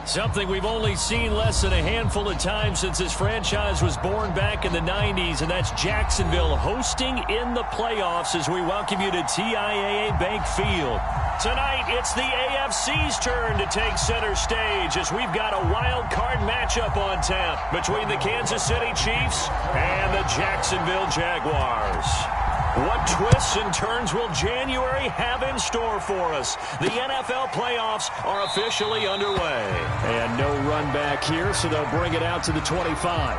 Something we've only seen less than a handful of times since this franchise was born back in the 90s, and that's Jacksonville hosting in the playoffs as we welcome you to TIAA Bank Field. Tonight, it's the AFC's turn to take center stage as we've got a wild card matchup on tap between the Kansas City Chiefs and the Jacksonville Jaguars. What twists and turns will January have in store for us? The NFL playoffs are officially underway. And no run back here, so they'll bring it out to the 25.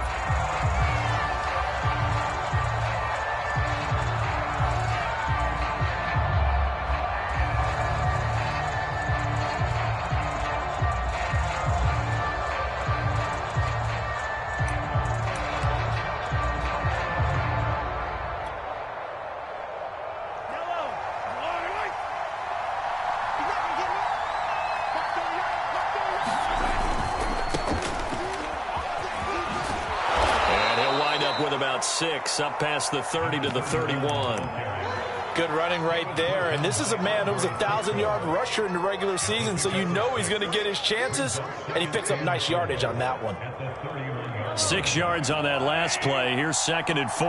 Up past the 30 to the 31. Good running right there. And this is a man who was a 1,000-yard rusher in the regular season, so you know he's going to get his chances, and he picks up nice yardage on that one. 6 yards on that last play. Here's 2nd and 4.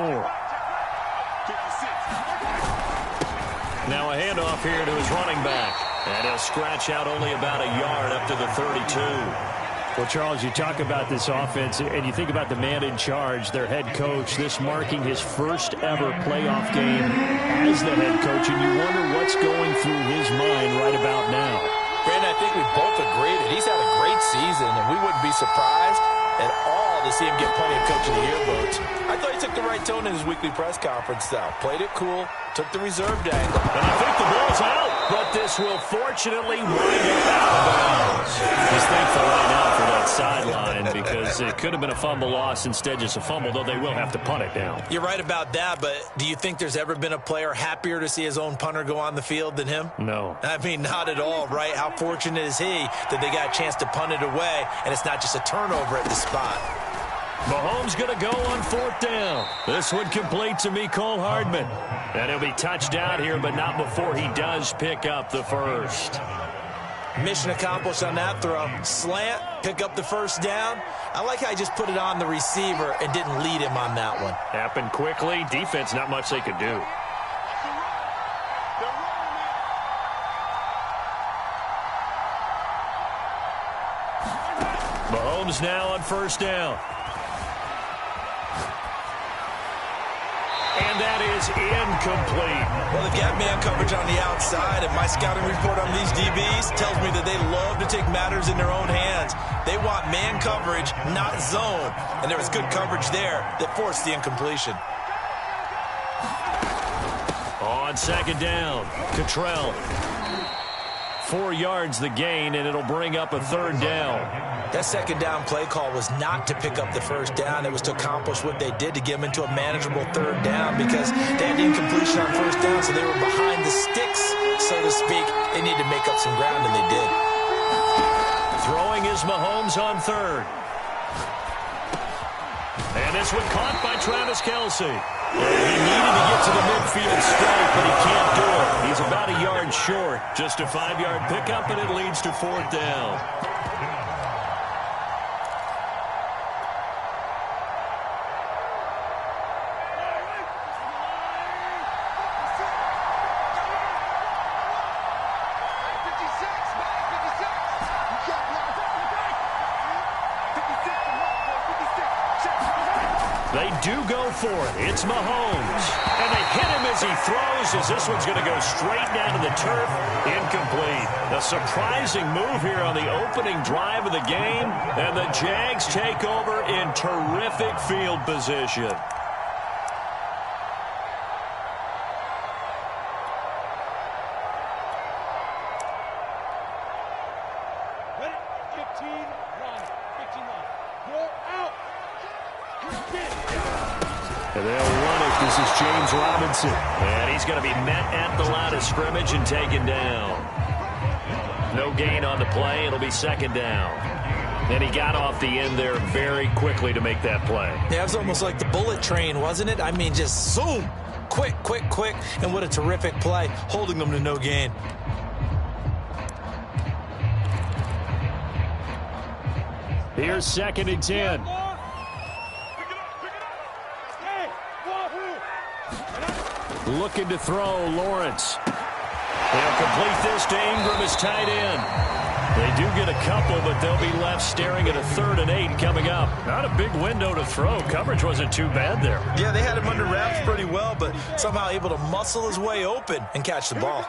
Now a handoff here to his running back. And he'll scratch out only about a yard up to the 32. Well, Charles, you talk about this offense, and you think about the man in charge, their head coach, this marking his first ever playoff game as the head coach, and you wonder what's going through his mind right about now. Brandon, I think we both agree that he's had a great season, and we wouldn't be surprised at all to see him get plenty of Coach of the Year votes. I thought he took the right tone in his weekly press conference, though. Played it cool, took the reserved angle. And I think the ball's out, but this will fortunately wind up out of bounds. He's thankful right now for that sideline because it could have been a fumble loss, instead just a fumble, though they will have to punt it down. You're right about that, but do you think there's ever been a player happier to see his own punter go on the field than him? No. I mean, not at all, right? How fortunate is he that they got a chance to punt it away, and it's not just a turnover at the spot. Mahomes going to go on 4th down. This one complete to Mecole Hardman. And he'll be touched out here, but not before he does pick up the first. Mission accomplished on that throw. Slant, pick up the first down. I like how he just put it on the receiver and didn't lead him on that one. Happened quickly. Defense, not much they could do. Mahomes now on 1st down. And that is incomplete. Well, they've got man coverage on the outside, and my scouting report on these DBs tells me that they love to take matters in their own hands. They want man coverage, not zone. And there was good coverage there that forced the incompletion. On 2nd down, Cottrell. 4 yards the gain, and it'll bring up a 3rd down. That 2nd down play call was not to pick up the 1st down. It was to accomplish what they did to get them into a manageable 3rd down because they had incompletion on 1st down, so they were behind the sticks, so to speak. They needed to make up some ground, and they did. Throwing is Mahomes on 3rd. And this one caught by Travis Kelce. He needed to get to the midfield straight, but he can't do it. He's about a yard short. Just a 5-yard pickup, and it leads to 4th down. They do go for it. It's Mahomes. And they hit him as he throws, as this one's going to go straight down to the turf. Incomplete. A surprising move here on the opening drive of the game. And the Jags take over in terrific field position. And they'll run it. This is James Robinson. And he's going to be met at the line of scrimmage and taken down. No gain on the play. It'll be 2nd down. And he got off the end there very quickly to make that play. Yeah, it was almost like the bullet train, wasn't it? I mean, just zoom. Quick, quick, quick. And what a terrific play, holding them to no gain. Here's 2nd and 10. Looking to throw, Lawrence. They'll complete this to Ingram as tight end. They do get a couple, but they'll be left staring at a 3rd and 8 coming up. Not a big window to throw. Coverage wasn't too bad there. Yeah, they had him under wraps pretty well, but somehow able to muscle his way open and catch the ball.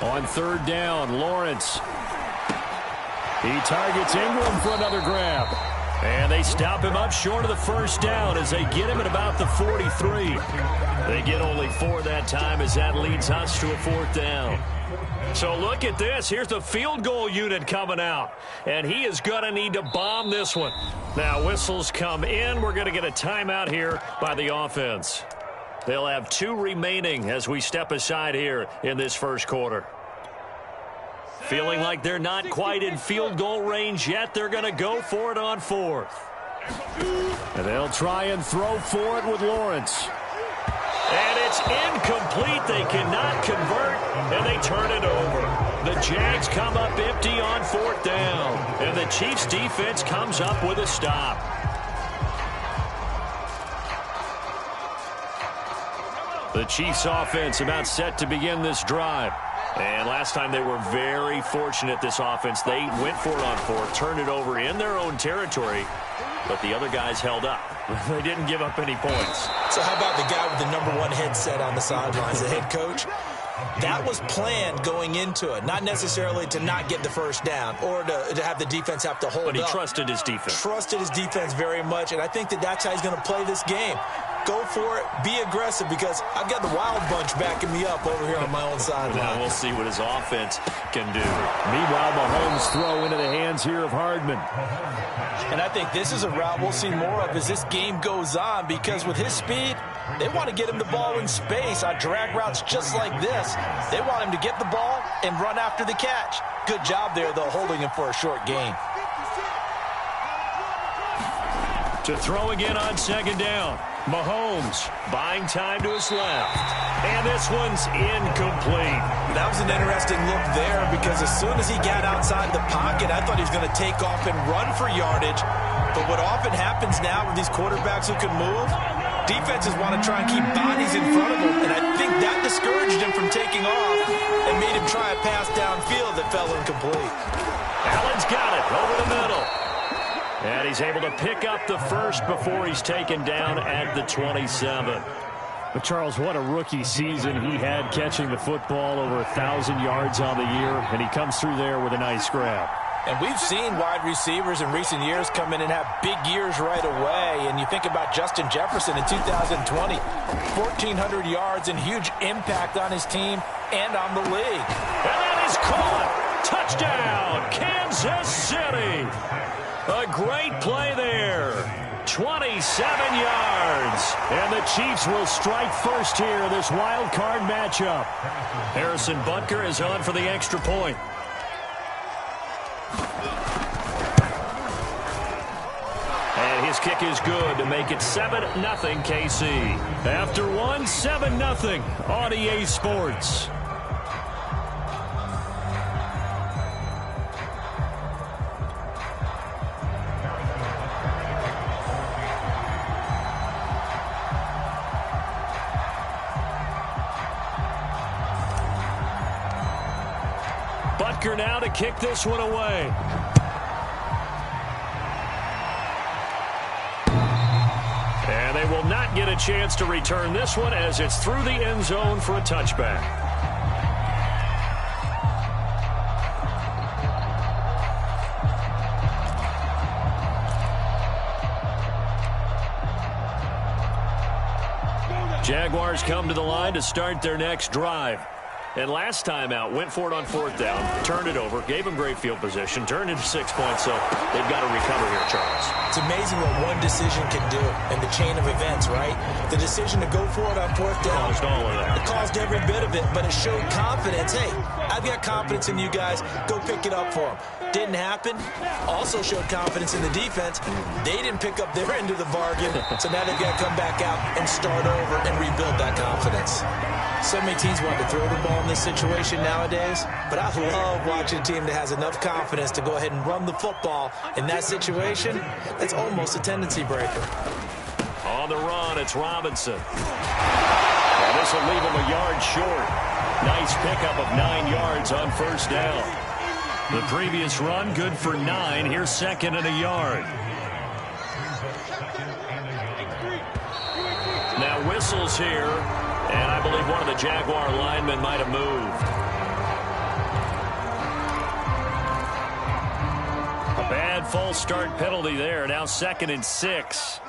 On 3rd down, Lawrence. He targets Ingram for another grab. And they stop him up short of the 1st down as they get him at about the 43. They get only 4 that time as that leads us to a 4th down. So look at this. Here's the field goal unit coming out. And he is going to need to bomb this one. Now whistles come in. We're going to get a timeout here by the offense. They'll have 2 remaining as we step aside here in this 1st quarter. Feeling like they're not quite in field goal range yet. They're going to go for it on 4th. And they'll try and throw for it with Lawrence. And it's incomplete. They cannot convert, and they turn it over. The Jags come up empty on 4th down. And the Chiefs defense comes up with a stop. The Chiefs offense about set to begin this drive. And last time they were very fortunate, this offense. They went for it on 4th, turned it over in their own territory, but the other guys held up. They didn't give up any points. So how about the guy with the #1 headset on the sidelines, the head coach? That was planned going into it, not necessarily to not get the 1st down or to have the defense have to hold up. But he trusted his defense. Trusted his defense very much, and I think that's how he's going to play this game. Go for it. Be aggressive because I've got the Wild Bunch backing me up over here on my own sideline. Now we'll see what his offense can do. Meanwhile, Mahomes throw into the hands here of Hardman. And I think this is a route we'll see more of as this game goes on because with his speed, they want to get him the ball in space on drag routes just like this. They want him to get the ball and run after the catch. Good job there, though, holding him for a short gain. To throw again on 2nd down. Mahomes buying time to his left. And this one's incomplete. That was an interesting look there because as soon as he got outside the pocket, I thought he was going to take off and run for yardage. But what often happens now with these quarterbacks who can move, defenses want to try and keep bodies in front of them. And I think that discouraged him from taking off and made him try a pass downfield that fell incomplete. Allen's got it over the middle. And he's able to pick up the 1st before he's taken down at the 27. But, Charles, what a rookie season he had catching the football, over 1,000 yards on the year, and he comes through there with a nice grab. And we've seen wide receivers in recent years come in and have big years right away. And you think about Justin Jefferson in 2020, 1,400 yards and huge impact on his team and on the league. And that is caught. Touchdown, Kansas City. A great play there. 27 yards. And the Chiefs will strike first here, this wild card matchup. Harrison Butker is on for the extra point. And his kick is good to make it 7-0 KC. After one, 7-0 on EA Sports. Butker now to kick this one away. And they will not get a chance to return this one as it's through the end zone for a touchback. Jaguars come to the line to start their next drive. And last time out, went for it on 4th down, turned it over, gave them great field position, turned into 6 points, so they've got to recover here, Charles. It's amazing what one decision can do in the chain of events, right? The decision to go for it on 4th down. Caused all of that. It caused every bit of it, but it showed confidence. Hey, I've got confidence in you guys. Go pick it up for them. Didn't happen. Also showed confidence in the defense. They didn't pick up their end of the bargain, so now they've got to come back out and start over and rebuild that confidence. So many teams want to throw the ball in this situation nowadays, but I love watching a team that has enough confidence to go ahead and run the football. In that situation, that's almost a tendency breaker. On the run, it's Robinson. And this will leave him a yard short. Nice pickup of 9 yards on first down. The previous run, good for 9. Here's second and a yard. Now whistles here, and I believe one of the Jaguar linemen might have moved. A bad false start penalty there. Now second and 6.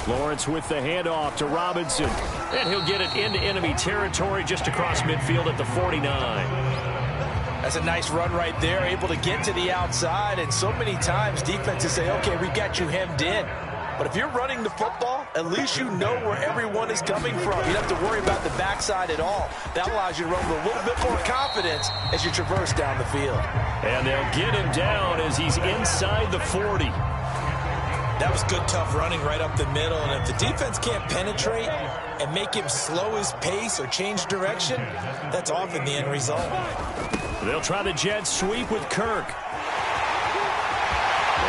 Lawrence with the handoff to Robinson. And he'll get it into enemy territory just across midfield at the 49. That's a nice run right there, able to get to the outside. And so many times defenses say, okay, we got you hemmed in. But if you're running the football, at least you know where everyone is coming from. You don't have to worry about the backside at all. That allows you to run with a little bit more confidence as you traverse down the field. And they'll get him down as he's inside the 40. That was good, tough running right up the middle. And if the defense can't penetrate and make him slow his pace or change direction, that's often the end result. They'll try the jet sweep with Kirk.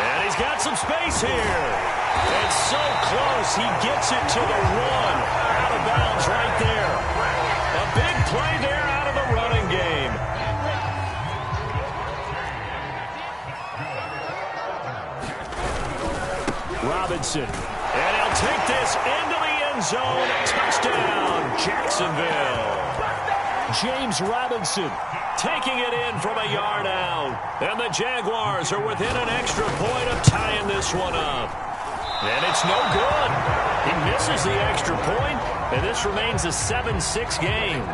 And he's got some space here. It's so close. He gets it to the 1. Out of bounds right there. A big play there out of the running game. Robinson. And he'll take this into the end zone. Touchdown, Jacksonville. James Robinson taking it in from a yard out. And the Jaguars are within an extra point of tying this one up. And it's no good. He misses the extra point, and this remains a 7-6 game.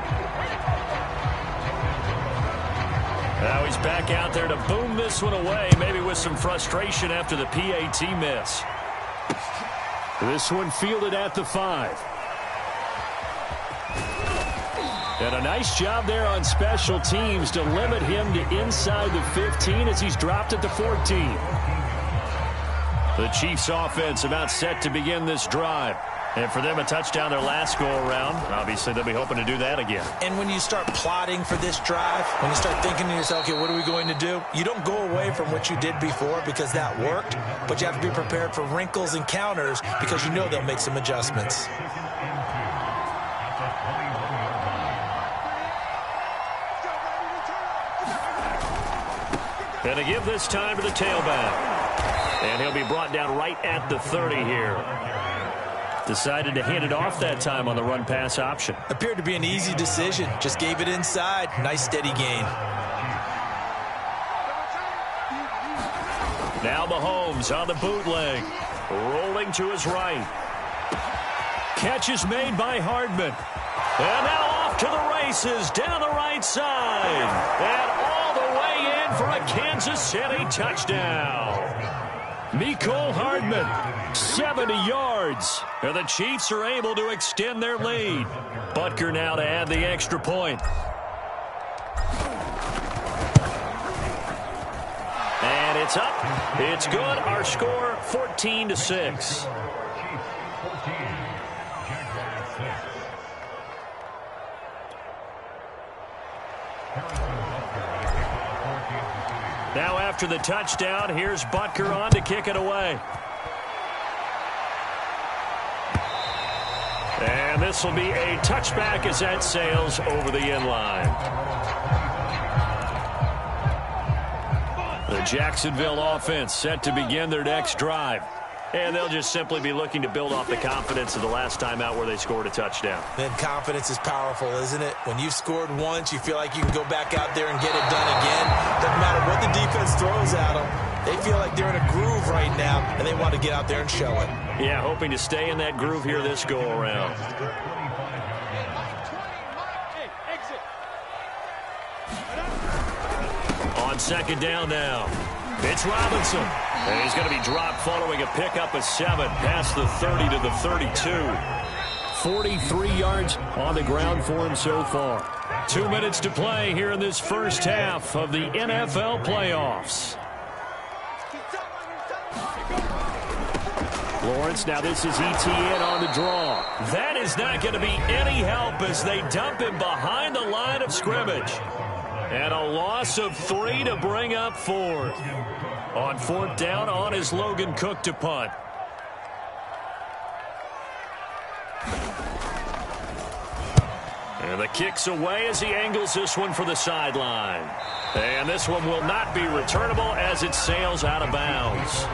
Now he's back out there to boom this one away, maybe with some frustration after the PAT miss. This one fielded at the 5. And a nice job there on special teams to limit him to inside the 15 as he's dropped at the 14. The Chiefs offense about set to begin this drive. And for them, a touchdown their last go-around. Obviously, they'll be hoping to do that again. And when you start plotting for this drive, when you start thinking to yourself, okay, what are we going to do? You don't go away from what you did before because that worked, but you have to be prepared for wrinkles and counters because you know they'll make some adjustments. And to give this time to the tailback. And he'll be brought down right at the 30 here. Decided to hand it off that time on the run-pass option. Appeared to be an easy decision. Just gave it inside. Nice steady gain. Now Mahomes on the bootleg. Rolling to his right. Catch is made by Hardman. And now off to the races down the right side. And all the way in for a Kansas City touchdown. Mecole Hardman, 70 yards. And the Chiefs are able to extend their lead. Butker now to add the extra point. And it's up. It's good. Our score, 14-6. Now after the touchdown, here's Butker on to kick it away. And this will be a touchback as that sails over the end line. The Jacksonville offense set to begin their next drive. And they'll just simply be looking to build off the confidence of the last time out where they scored a touchdown. Then confidence is powerful, isn't it? When you've scored once, you feel like you can go back out there and get it done again. Doesn't matter what the defense throws at them. They feel like they're in a groove right now, and they want to get out there and show it. Yeah, hoping to stay in that groove here this go-around. On second down now. It's Robinson. And he's going to be dropped following a pickup of 7 past the 30 to the 32. 43 yards on the ground for him so far. 2 minutes to play here in this first half of the NFL playoffs. Lawrence, now this is ETN on the draw. That is not going to be any help as they dump him behind the line of scrimmage. And a loss of 3 to bring up 4. On 4th down, on is Logan Cook to punt. And the kick's away as he angles this one for the sideline. And this one will not be returnable as it sails out of bounds.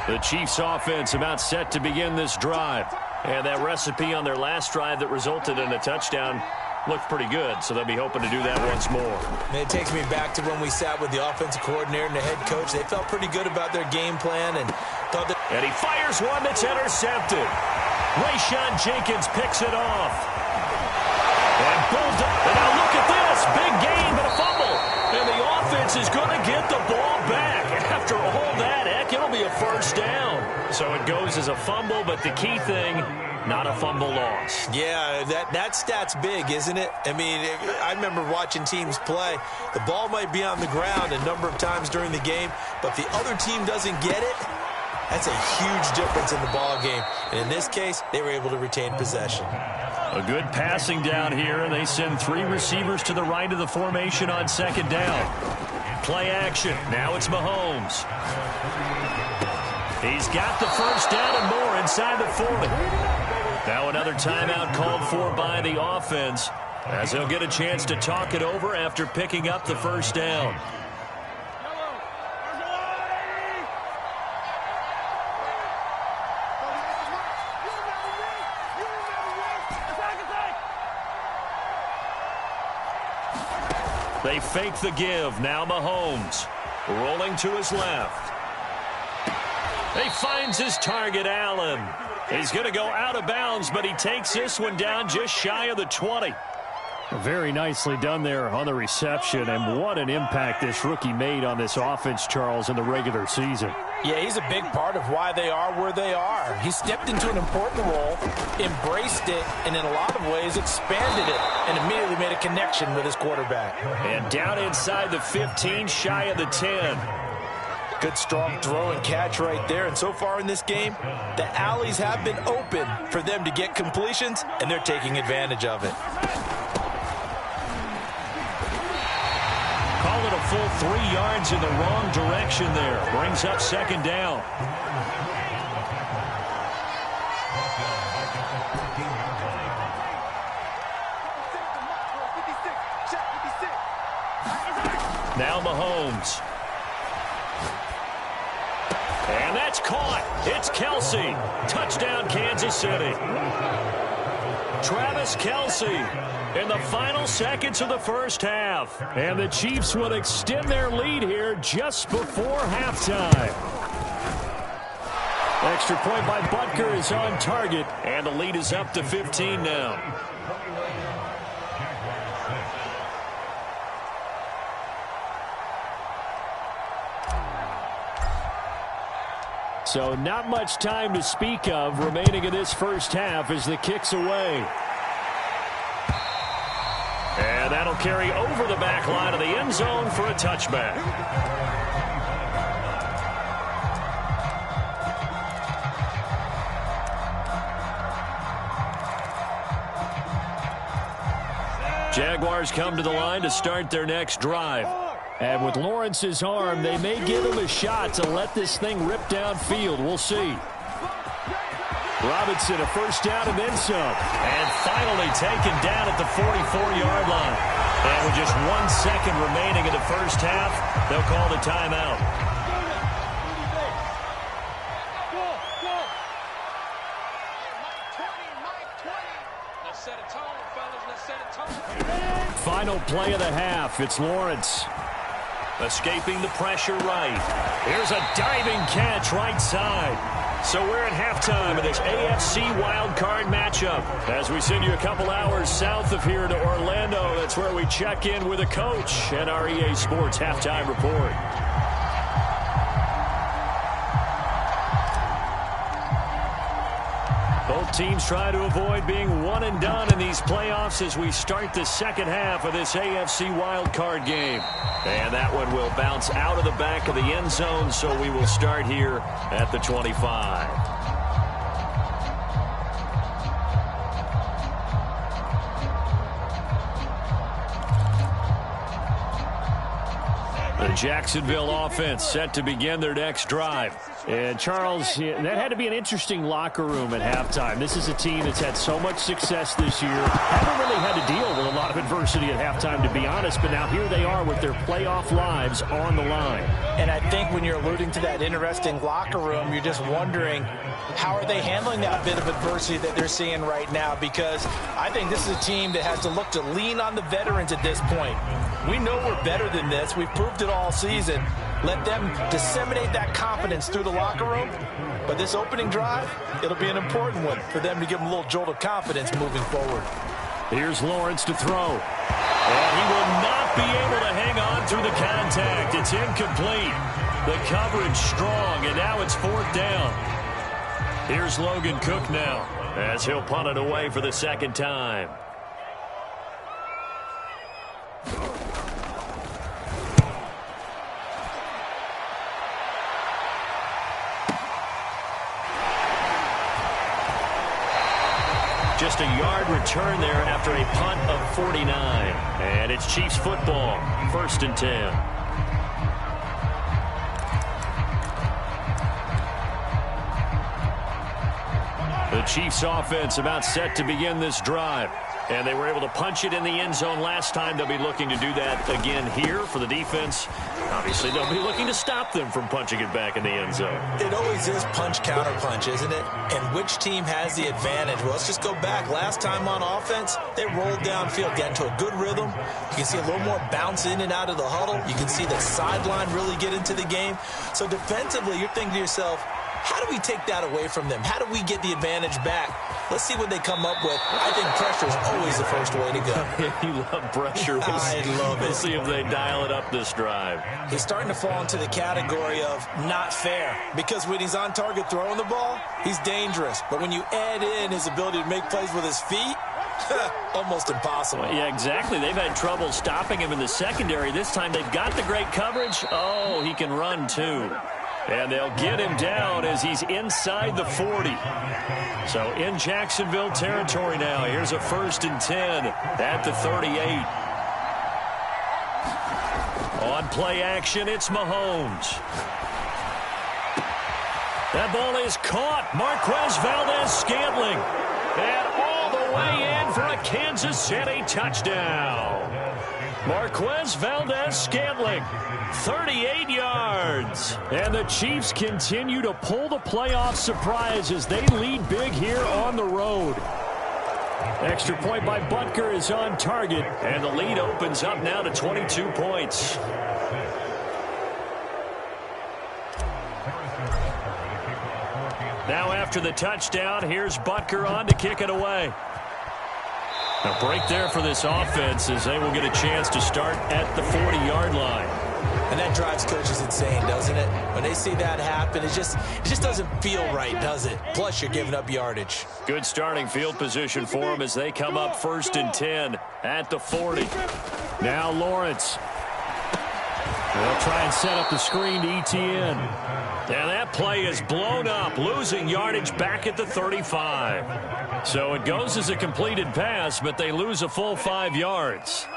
The Chiefs offense about set to begin this drive. And that recipe on their last drive that resulted in a touchdown looked pretty good, so they'll be hoping to do that once more. It takes me back to when we sat with the offensive coordinator and the head coach. They felt pretty good about their game plan and thought that. And he fires one that's intercepted. Rayshawn Jenkins picks it off. And pulled up. And now look at this. Big gain, but a fumble. And the offense is going to get the ball back. After all that, heck, it'll be a first down. So it goes as a fumble, but the key thing, not a fumble loss. Yeah, that stat's big, isn't it? I mean, I remember watching teams play. The ball might be on the ground a number of times during the game, but if the other team doesn't get it, that's a huge difference in the ball game. And in this case, they were able to retain possession. A good passing down here, and they send 3 receivers to the right of the formation on 2nd down. Play action. Now it's Mahomes. He's got the first down and more inside the 40. Now another timeout called for by the offense as they'll get a chance to talk it over after picking up the first down. They fake the give. Now Mahomes rolling to his left. He finds his target, Allen. He's going to go out of bounds, but he takes this one down just shy of the 20. Very nicely done there on the reception, and what an impact this rookie made on this offense, Charles, in the regular season. Yeah, he's a big part of why they are where they are. He stepped into an important role, embraced it, and in a lot of ways expanded it, and immediately made a connection with his quarterback. And down inside the 15, shy of the 10. Good strong throw and catch right there. And so far in this game, the alleys have been open for them to get completions, and they're taking advantage of it. Call it a full 3 yards in the wrong direction there. Brings up 2nd down. Now Mahomes. And that's caught. It's Kelsey. Touchdown, Kansas City. Travis Kelsey in the final seconds of the first half. And the Chiefs will extend their lead here just before halftime. Extra point by Butker is on target. And the lead is up to 15 now. So not much time to speak of remaining in this first half as the kick's away. And that'll carry over the back line of the end zone for a touchback. Jaguars come to the line to start their next drive. And with Lawrence's arm, they may give him a shot to let this thing rip downfield. We'll see. Robinson, a first down and then some. And finally taken down at the 44-yard line. And with just 1 second remaining in the first half, they'll call the timeout. Final play of the half. It's Lawrence. Escaping the pressure right. Here's a diving catch right side. So we're at halftime of this AFC wildcard matchup. As we send you a couple hours south of here to Orlando, that's where we check in with a coach and our EA Sports halftime report. Both teams try to avoid being one and done in these playoffs as we start the second half of this AFC wildcard game. And that one will bounce out of the back of the end zone, so we will start here at the 25. The Jacksonville offense set to begin their next drive. And, Charles, that had to be an interesting locker room at halftime. This is a team that's had so much success this year. Haven't really had to deal with a lot of adversity at halftime, to be honest. But now here they are with their playoff lives on the line. And I think when you're alluding to that interesting locker room, you're just wondering, how are they handling that bit of adversity that they're seeing right now? Because I think this is a team that has to look to lean on the veterans at this point. We know we're better than this. We've proved it all season. Let them disseminate that confidence through the locker room. But this opening drive, it'll be an important one for them to give them a little jolt of confidence moving forward. Here's Lawrence to throw. And he will not be able to hang on through the contact. It's incomplete. The coverage strong, and now it's fourth down. Here's Logan Cook now as he'll punt it away for the second time. Just a yard return there after a punt of 49. And it's Chiefs football, 1st and 10. The Chiefs offense about set to begin this drive. And they were able to punch it in the end zone last time. They'll be looking to do that again here for the defense. Obviously, they'll be looking to stop them from punching it back in the end zone. It always is punch-counter-punch, isn't it? And which team has the advantage? Well, let's just go back. Last time on offense, they rolled downfield, got into a good rhythm. You can see a little more bounce in and out of the huddle. You can see the sideline really get into the game. So defensively, you're thinking to yourself, how do we take that away from them? How do we get the advantage back? Let's see what they come up with. I think pressure is always the first way to go. You love pressure. I love it. We'll see if they dial it up this drive. He's starting to fall into the category of not fair, because when he's on target throwing the ball, he's dangerous. But when you add in his ability to make plays with his feet, almost impossible. Well, yeah, exactly. They've had trouble stopping him in the secondary. This time they've got the great coverage. Oh, he can run too. And they'll get him down as he's inside the 40. So in Jacksonville territory now. Here's a 1st and 10 at the 38. On play action, it's Mahomes. That ball is caught. Marquez Valdez-Scantling. And all the way in for a Kansas City touchdown. Marquez Valdez-Scantling, 38 yards. And the Chiefs continue to pull the playoff surprise as they lead big here on the road. Extra point by Butker is on target, and the lead opens up now to 22 points. Now after the touchdown, here's Butker on to kick it away. A break there for this offense as they will get a chance to start at the 40-yard line. And that drives coaches insane, doesn't it? When they see that happen, it just doesn't feel right, does it? Plus, you're giving up yardage. Good starting field position for them as they come up 1st and 10 at the 40. Now Lawrence. They'll try and set up the screen to ETN. And that play is blown up, losing yardage back at the 35. So it goes as a completed pass, but they lose a full 5 yards.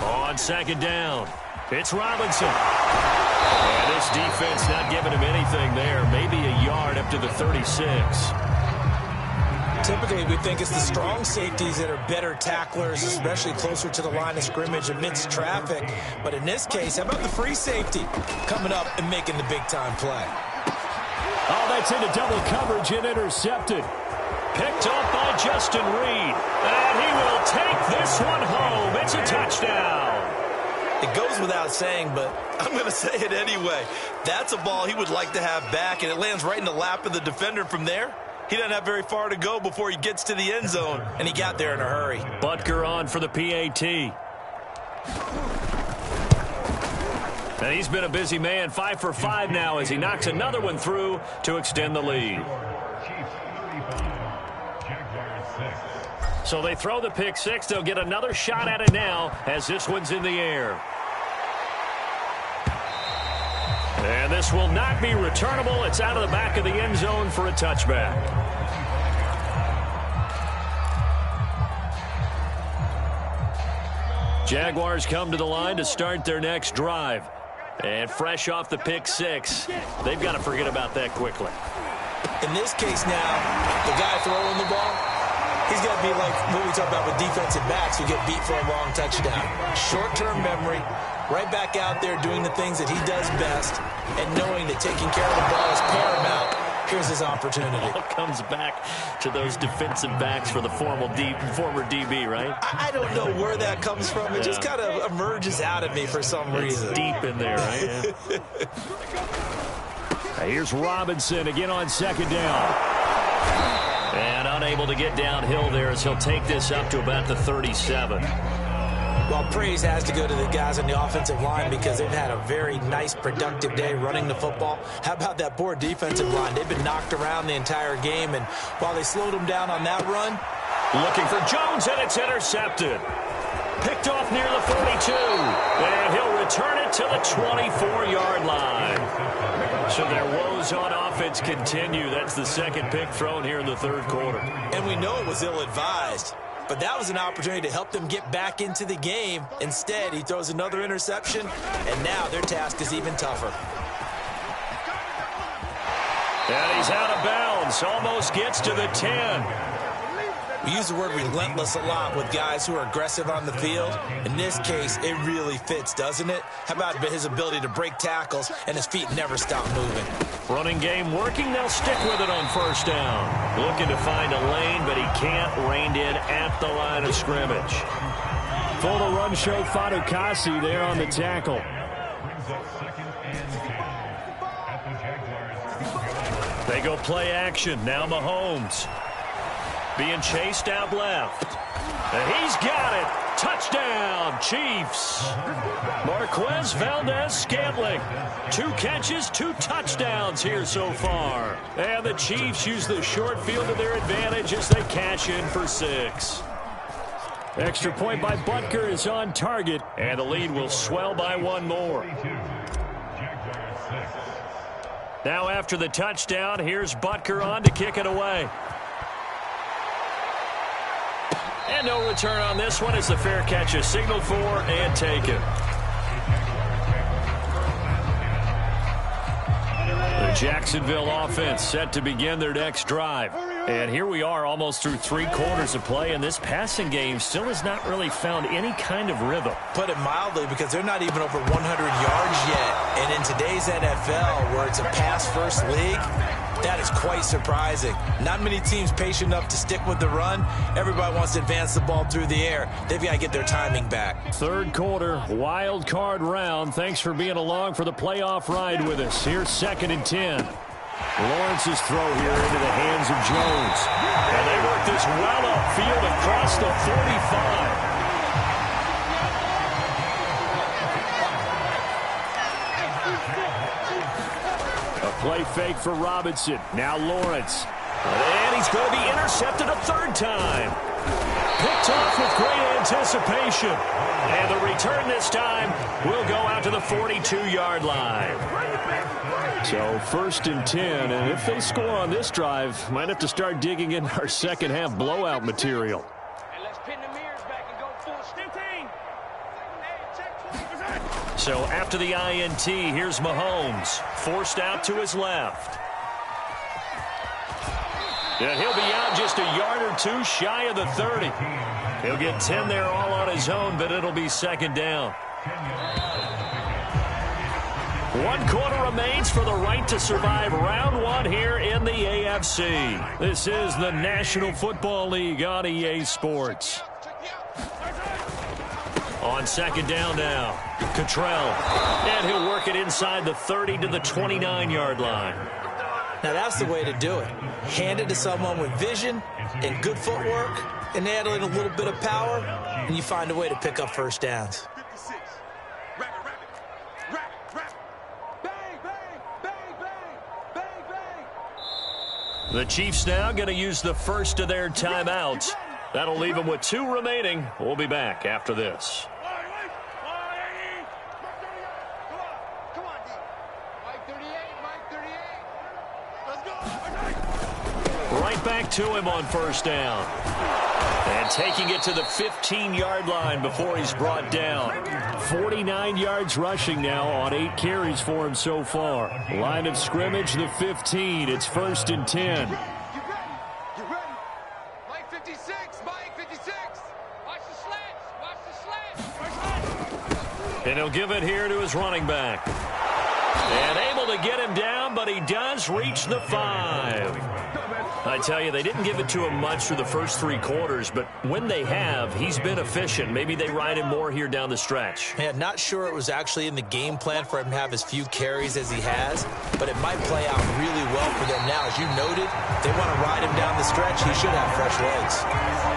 On 2nd down, it's Robinson. And this defense not giving him anything there. Maybe a yard up to the 36. Typically, we think it's the strong safeties that are better tacklers, especially closer to the line of scrimmage amidst traffic. But in this case, how about the free safety coming up and making the big-time play? Oh, that's into double coverage and intercepted. Picked off by Justin Reed. And he will take this one home. It's a touchdown. It goes without saying, but I'm going to say it anyway. That's a ball he would like to have back, and it lands right in the lap of the defender from there. He doesn't have very far to go before he gets to the end zone, and he got there in a hurry. Butker on for the PAT. And he's been a busy man, 5 for 5 now as he knocks another one through to extend the lead. So they throw the pick six. They'll get another shot at it now as this one's in the air. And this will not be returnable. It's out of the back of the end zone for a touchback. Jaguars come to the line to start their next drive. And fresh off the pick six, they've got to forget about that quickly. In this case now, the guy throwing the ball, he's got to be like what we talk about with defensive backs who get beat for a long touchdown. Short-term memory, right back out there doing the things that he does best, and knowing that taking care of the ball is paramount. Here's his opportunity. It all comes back to those defensive backs for the former DB, right? I don't know where that comes from. It just kind of emerges out of me for some reason. It's deep in there, right? Yeah. Here's Robinson again on second down. And unable to get downhill there as he'll take this up to about the 37. Well, praise has to go to the guys on the offensive line because they've had a very nice, productive day running the football. How about that poor defensive line? They've been knocked around the entire game, and while they slowed them down on that run. Looking for Jones, and it's intercepted. Picked off near the 42, and he'll return it to the 24-yard line. So their woes on offense continue. That's the second pick thrown here in the third quarter. And we know it was ill-advised. But that was an opportunity to help them get back into the game. Instead, he throws another interception, and now their task is even tougher. And he's out of bounds. Almost gets to the 10. We use the word relentless a lot with guys who are aggressive on the field. In this case, it really fits, doesn't it? How about his ability to break tackles, and his feet never stop moving? Running game working. They'll stick with it on first down. Looking to find a lane, but he can't. Reined in at the line of scrimmage. For the run show, Fadukasi there on the tackle. They go play action. Now Mahomes. Being chased out left. And he's got it. Touchdown, Chiefs. Marquez Valdez-Scantling. 2 catches, 2 touchdowns here so far. And the Chiefs use the short field to their advantage as they cash in for 6. Extra point by Butker is on target, and the lead will swell by 1 more. Now after the touchdown, here's Butker on to kick it away. And no return on this one as the fair catch is signaled for and taken. The Jacksonville offense set to begin their next drive. And here we are almost through 3 quarters of play, and this passing game still has not really found any kind of rhythm. Put it mildly, because they're not even over 100 yards yet. And in today's NFL, where it's a pass-first league, that is quite surprising. Not many teams patient enough to stick with the run. Everybody wants to advance the ball through the air. They've got to get their timing back. Third quarter, wild card round. Thanks for being along for the playoff ride with us. Here's 2nd and 10. Lawrence's throw here into the hands of Jones. And they work this well upfield across the 45. Play fake for Robinson. Now Lawrence. And he's going to be intercepted a 3rd time. Picked off with great anticipation. And the return this time will go out to the 42-yard line. So 1st and 10. And if they score on this drive, might have to start digging in our second half blowout material. So after the INT, here's Mahomes. Forced out to his left. And he'll be out just a yard or 2 shy of the 30. He'll get 10 there all on his own, but it'll be 2nd down. 1 quarter remains for the right to survive round 1 here in the AFC. This is the National Football League on EA Sports. On second down now, Cottrell. And he'll work it inside the 30 to the 29-yard line. Now that's the way to do it. Hand it to someone with vision and good footwork, and add in a little bit of power, and you find a way to pick up first downs. The Chiefs now going to use the first of their timeouts. That'll leave them with 2 remaining. We'll be back after this. Right back to him on first down. And taking it to the 15-yard line before he's brought down. 49 yards rushing now on 8 carries for him so far. Line of scrimmage, the 15. It's 1st and 10. You ready? Mike 56, Mike 56. Watch the slants, watch the slants. And he'll give it here to his running back. And able to get him down, but he does reach the 5. I tell you, they didn't give it to him much through the first 3 quarters, but when they have, he's been efficient. Maybe they ride him more here down the stretch. Man, not sure it was actually in the game plan for him to have as few carries as he has, but it might play out really well for them now. As you noted, they want to ride him down the stretch. He should have fresh legs.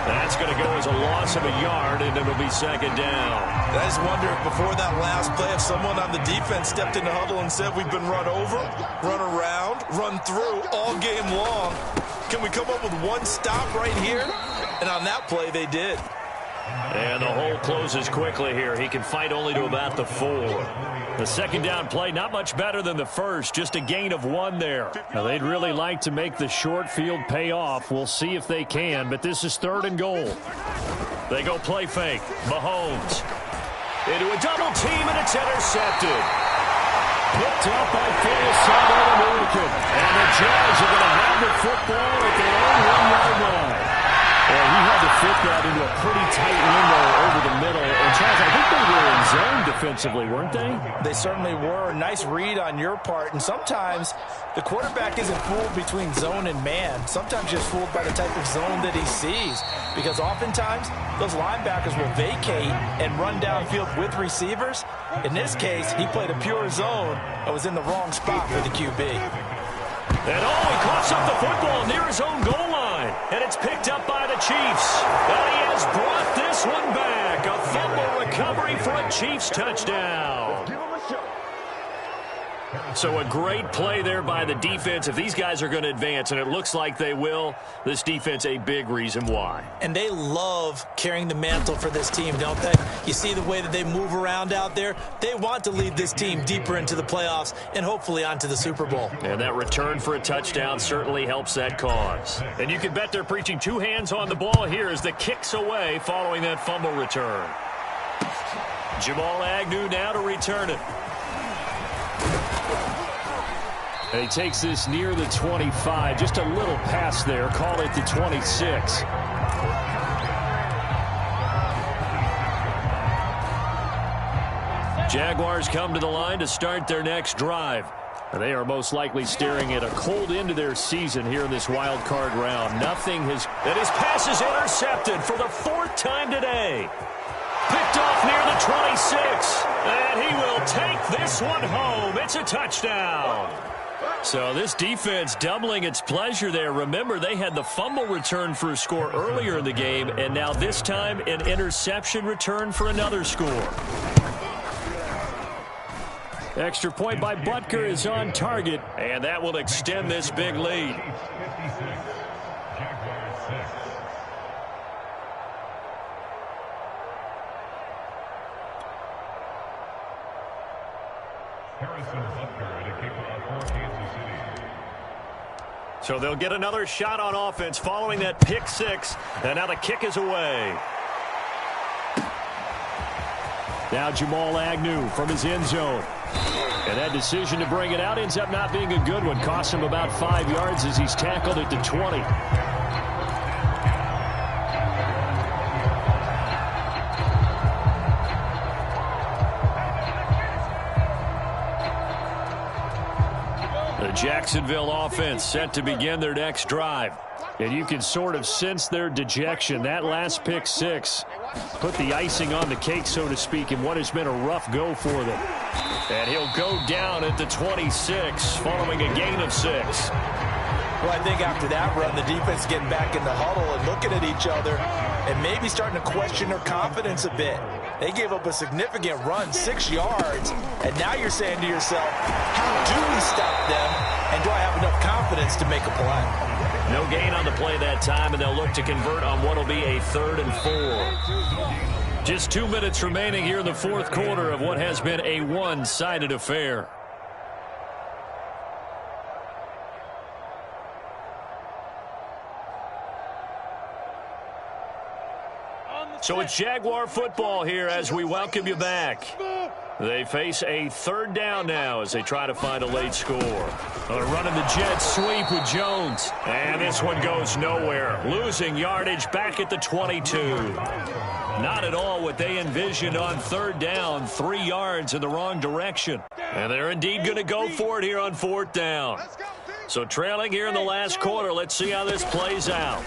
That's going to go as a loss of a yard, and it'll be second down. I just wonder if before that last play, if someone on the defense stepped in the huddle and said, we've been run over, run around, run through all game long. Can we come up with one stop right here? And on that play, they did. And the hole closes quickly here. He can fight only to about the 4. The second down play, not much better than the first, just a gain of 1 there. Now, they'd really like to make the short field pay off. We'll see if they can, but this is 3rd and goal. They go play fake. Mahomes into a double team, and it's intercepted. Picked up by Phil All-American. And the Jags are going to have the football at their own 1-yard line. Well, he had to fit that into a pretty tight window over the middle. And, Charles, I think they were in zone defensively, weren't they? They certainly were. Nice read on your part. And sometimes the quarterback isn't fooled between zone and man. Sometimes just fooled by the type of zone that he sees. Because oftentimes, those linebackers will vacate and run downfield with receivers. In this case, he played a pure zone and was in the wrong spot for the QB. And he coughs up the football near his own goal line. And it's picked up by the Chiefs. And he has brought this one back. A fumble recovery for a Chiefs touchdown. So a great play there by the defense. If these guys are going to advance, and it looks like they will, this defense a big reason why. And they love carrying the mantle for this team, don't they? You see the way that they move around out there? They want to lead this team deeper into the playoffs and hopefully onto the Super Bowl. And that return for a touchdown certainly helps that cause. And you can bet they're preaching 2 hands on the ball here as the kick's away following that fumble return. Jamal Agnew now to return it. And he takes this near the 25. Just a little pass there. Call it the 26. Jaguars come to the line to start their next drive. And they are most likely staring at a cold end to their season here in this wild card round. Nothing has... And his pass is intercepted for the 4th time today. Picked off near the 26. And he will take this one home. It's a touchdown. So this defense doubling its pleasure there. Remember, they had the fumble return for a score earlier in the game, and now this time an interception return for another score. Extra point by Butker is on target, and that will extend this big lead. So they'll get another shot on offense following that pick 6. And now the kick is away. Now Jamal Agnew from his end zone. And that decision to bring it out ends up not being a good one. Costs him about 5 yards as he's tackled at the 20. The Jacksonville offense set to begin their next drive. And you can sort of sense their dejection. That last pick six put the icing on the cake, so to speak, in what has been a rough go for them. And he'll go down at the 26 following a gain of 6. Well, I think after that run, the defense getting back in the huddle and looking at each other and maybe starting to question their confidence a bit. They gave up a significant run, 6 yards, and now you're saying to yourself, how do we stop them, and do I have enough confidence to make a play? No gain on the play that time, and they'll look to convert on what will be a 3rd and 4. Just 2 minutes remaining here in the fourth quarter of what has been a one-sided affair. So it's Jaguar football here as we welcome you back. They face a 3rd down now as they try to find a late score. Running the jet sweep with Jones. And this one goes nowhere. Losing yardage back at the 22. Not at all what they envisioned on 3rd down. 3 yards in the wrong direction. And they're indeed going to go for it here on 4th down. So trailing here in the last quarter. Let's see how this plays out.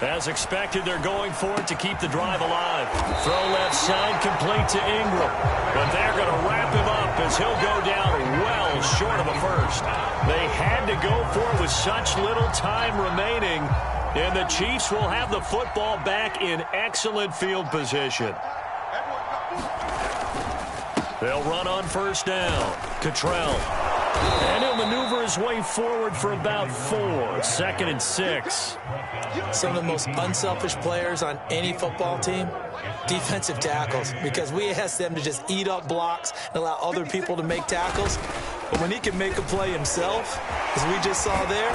As expected, they're going for it to keep the drive alive. Throw left side, complete to Ingram. But they're going to wrap him up as he'll go down well short of a first. They had to go for it with such little time remaining. And the Chiefs will have the football back in excellent field position. They'll run on 1st down. Cottrell. And he'll maneuver his way forward for about 4. 2nd and 6. Some of the most unselfish players on any football team, defensive tackles, because we ask them to just eat up blocks and allow other people to make tackles. But when he can make a play himself, as we just saw there,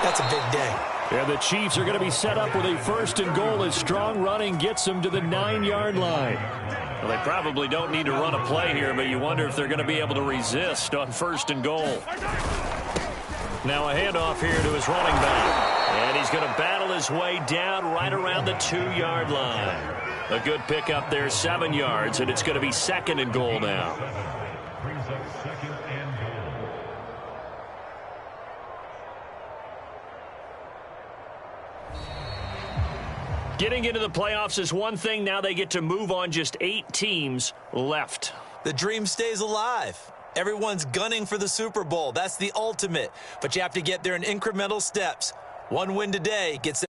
that's a big day. And the Chiefs are going to be set up with a 1st and goal as strong running gets them to the 9-yard line. Well, they probably don't need to run a play here, but you wonder if they're going to be able to resist on 1st and goal. Now a handoff here to his running back. And he's going to battle his way down right around the 2-yard line. A good pickup there, 7 yards, and it's going to be 2nd and goal now. Getting into the playoffs is one thing. Now they get to move on. Just 8 teams left. The dream stays alive. Everyone's gunning for the Super Bowl. That's the ultimate. But you have to get there in incremental steps. One win today gets them